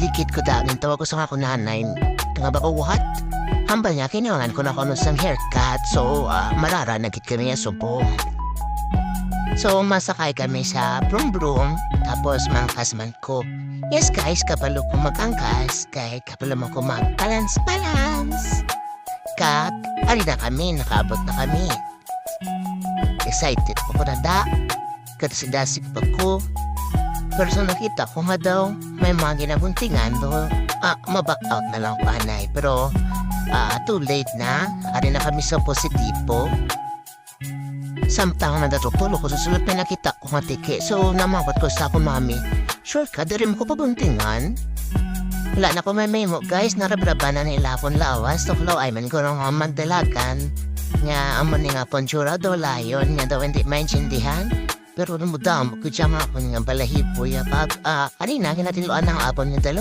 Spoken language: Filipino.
Ilikit ko dangin, tawag ko sa ako nanay. Nga ba ko, what? Hambal niya, kinawangan ko na ako ng haircut. So, marara, nagkit kami sa subong. So, masakay kami sa brum-brum. Tapos, mangkasman ko. Yes, guys, kapalo ko mag-angkas. Kahit kapalo mo ko mag-balance-balance. Kap, ali na kami, nakaabot na kami. Excited ko na da. Katasigasig pa ko. Pero sa nakita ko nga daw, may mga ginabuntingan do. Maback out na lang panay. Pero, too late na. Ali na kami sa positibo. Samtang na datutulo ko sa sulat na nakita ko nga tike. So, namawat ko sa ako, mami. Sure ka, di rin mo ko pabuntingan? Wala na ko may memo, guys. Narabraba na nilapon lawas. So, flow ay man ko nang mandalagan. Nga, amon nga ponchura do layon. Nga daw hindi maintindihan. Pero namudam ko dyan nga ako nga balahibo. Pag, alin na, kinatiluan ng apon yung dalawa.